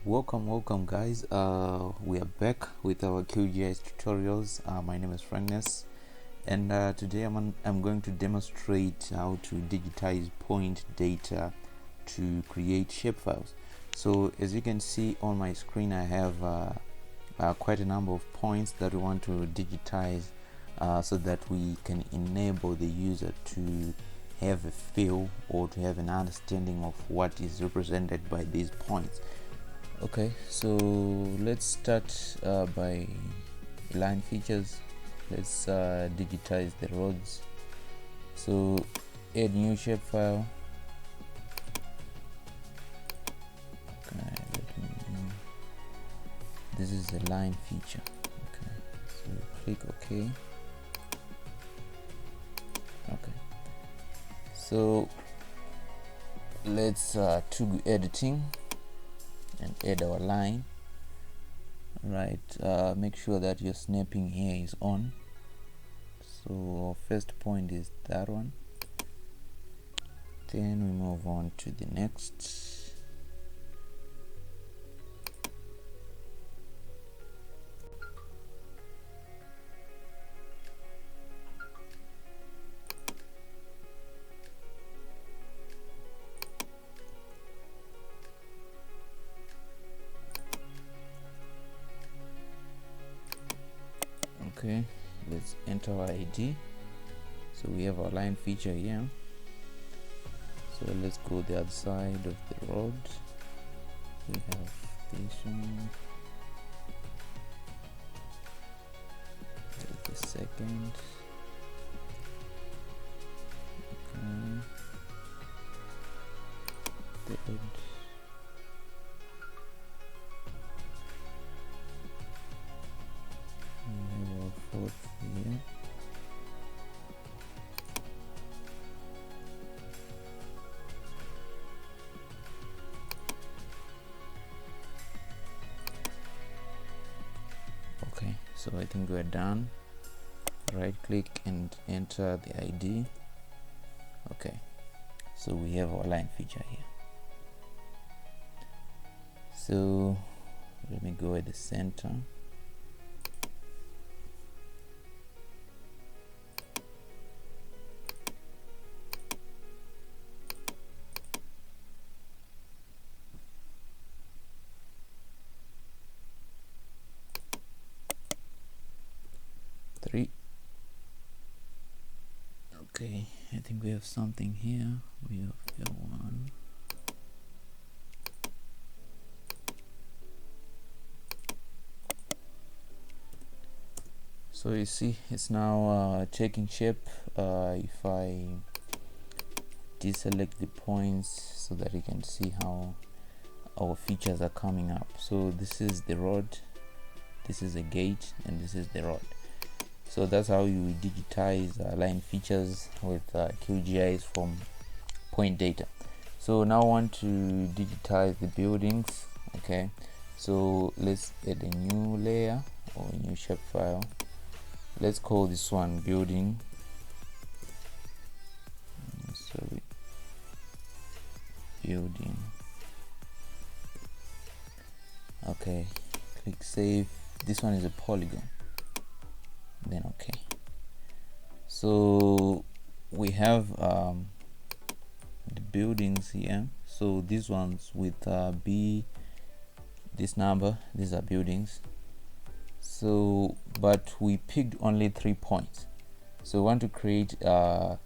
Welcome guys. We are back with our qgis tutorials. My name is Frankness, and today I'm going to demonstrate how to digitize point data to create shapefiles. So as you can see on my screen, I have quite a number of points that we want to digitize so that we can enable the user to have a feel or to have an understanding of what is represented by these points. Okay, so let's start by line features. Let's digitize the roads. So add new shapefile. Okay, this is a line feature. Okay, so click OK. Okay, so let's to editing and add our line. Right, make sure that your snapping here is on. So our first point is that one, then we move on to the next. Okay, let's enter our ID. So we have our line feature here. So let's go the other side of the road. We have this one. There's the second. Okay. Third. Fourth here. Okay, so I think we're done. Right click and enter the ID. Okay, so we have our line feature here. So let me go at the center. Okay, I think we have something here. We have here one. So you see it's now taking shape. If I deselect the points so that you can see how our features are coming up. So this is the road, this is a gate, and this is the road. So that's how you digitize line features with qgis from point data. So now I want to digitize the buildings. Okay, so let's add a new layer or a new shapefile. Let's call this one building. Sorry, building. Okay, click save. This one is a polygon. Then okay, so we have the buildings here. So these ones with B, this number, these are buildings. So but we picked only 3 points, so we want to create a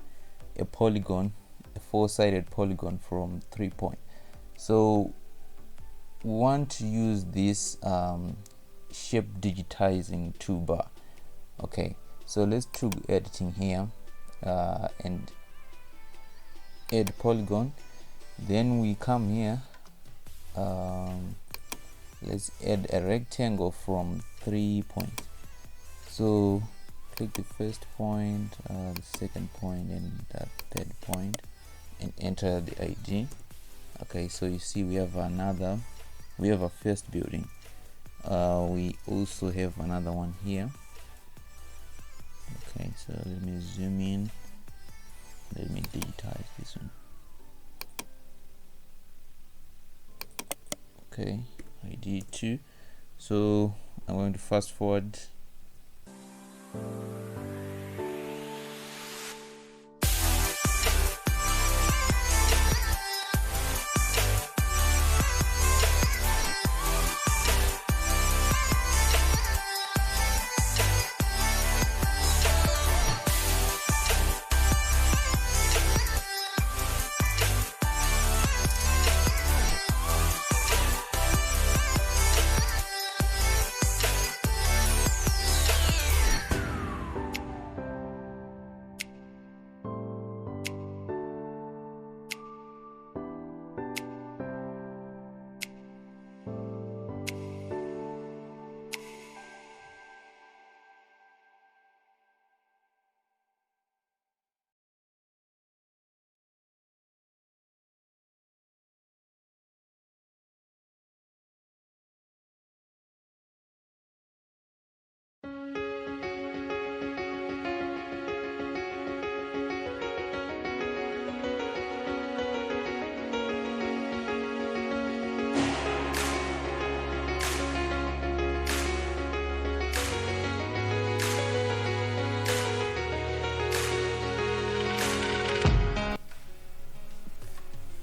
polygon, a 4-sided polygon from 3 points. So we want to use this shape digitizing toolbar. Okay, so let's do editing here and add polygon. Then we come here, let's add a rectangle from 3 points. So click the first point, the second point, and that third point, and enter the ID. Okay, so you see we have a first building. We also have another one here. Okay, so let me zoom in. Let me digitize this one. Okay, ID 2. So I'm going to fast forward.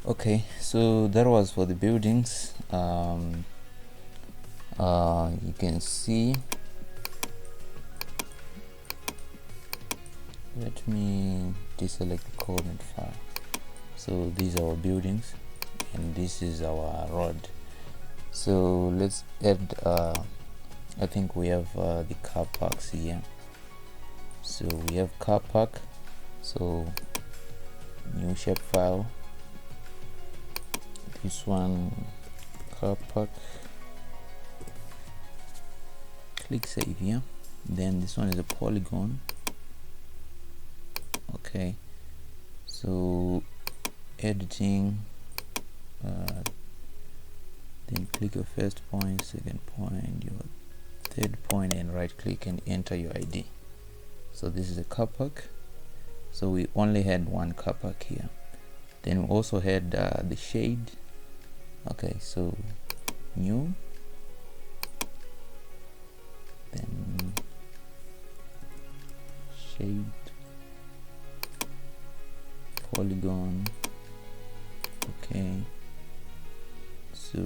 Okay, so that was for the buildings. You can see, let me deselect the coordinate file. So these are our buildings and this is our road. So let's add I think we have the car parks here. So we have car park, so new shapefile, this one car park, click save here. Then this one is a polygon. Okay, so editing, then click your first point, second point, your third point, and right click and enter your ID. So this is a car park. So we only had one car park here. Then we also had the shade. Okay, so new, then shade, polygon. Okay, so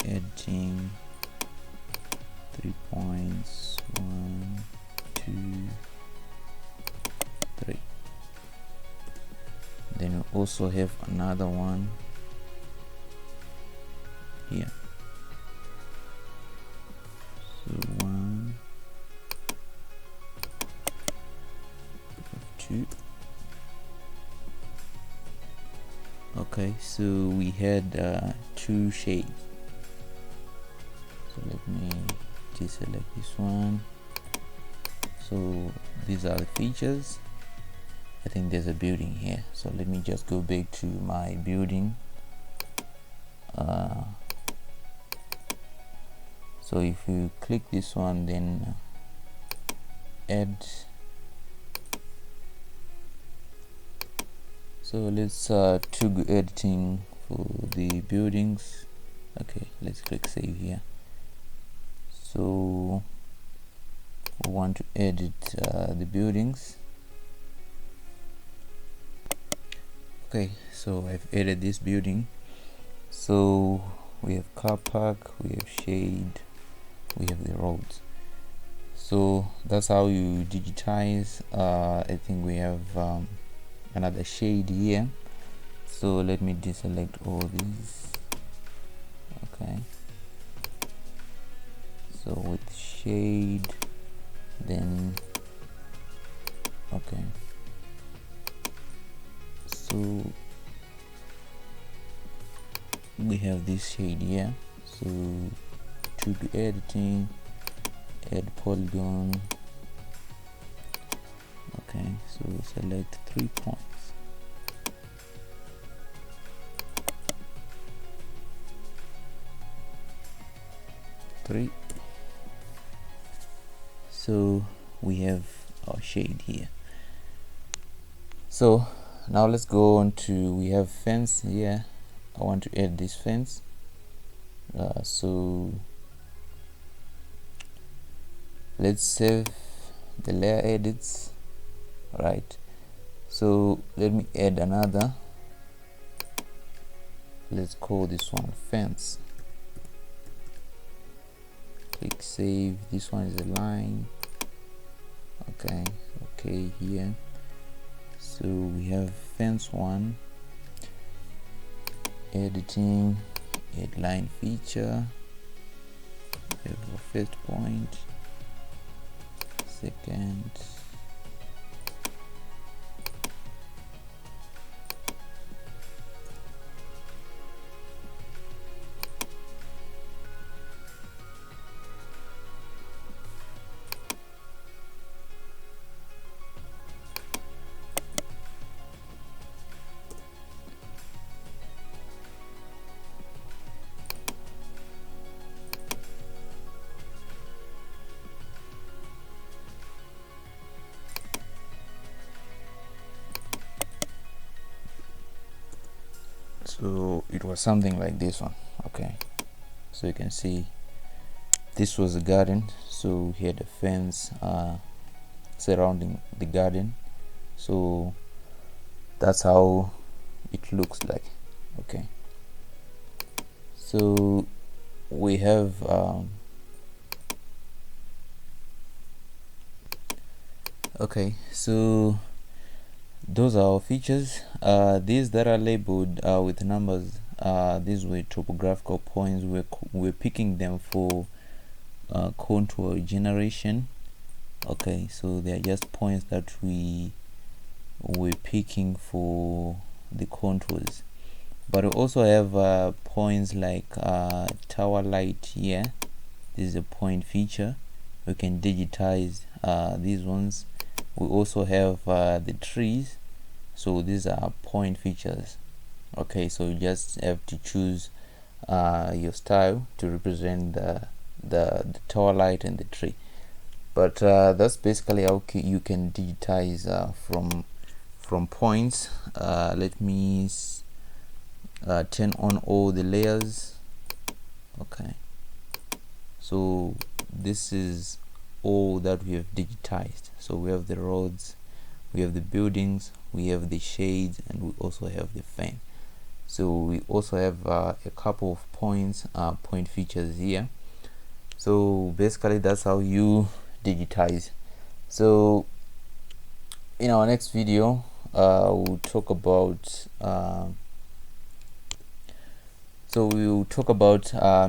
editing, 3 points, 1, 2, 3. Then we also have another one here. So 1, 2. Okay, so we had 2 shades. So let me deselect this one. So these are the features. I think there's a building here, so let me just go back to my building. So if you click this one, then add. So let's do editing for the buildings. Okay, let's click save here. So we want to edit the buildings. Okay, so I've added this building. So we have car park, we have shade, we have the roads. So that's how you digitize. I think we have another shade here. So let me deselect all these. Okay, so with shade, then okay, so we have this shade here. So to do editing, add polygon. Okay, so select 3 points. So we have our shade here. So now let's go on to, we have fence here. I want to add this fence. So let's save the layer edits. Right, so let me add another. Let's call this one fence. Click save. This one is a line. Okay, here. So we have fence one, editing, add line feature. We have a first point, second, so it was something like this one. Okay, so you can see this was a garden, so we had a fence surrounding the garden. So that's how it looks like. Okay, so we have okay, so those are our features. These that are labeled with numbers, these were topographical points. We're picking them for contour generation. Okay, so they are just points that we're picking for the contours. But we also have points like tower light here. This is a point feature. We can digitize these ones. We also have the trees, so these are point features. Okay, so you just have to choose your style to represent the tower light and the tree. But that's basically how you can digitize from points. Let me turn on all the layers. Okay, so this is all that we have digitized. So we have the roads, we have the buildings, we have the shades, and we also have the fan. So we also have a couple of point features here. So basically that's how you digitize. So in our next video we'll talk about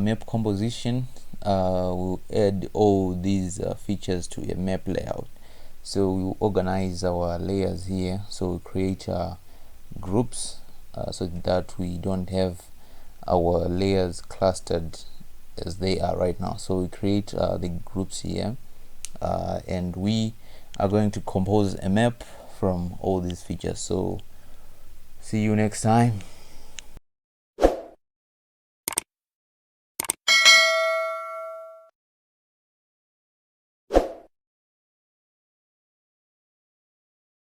map composition. We'll add all these features to a map layout. So we'll organize our layers here. So we'll create groups so that we don't have our layers clustered as they are right now. So we create the groups here, and we are going to compose a map from all these features. So see you next time.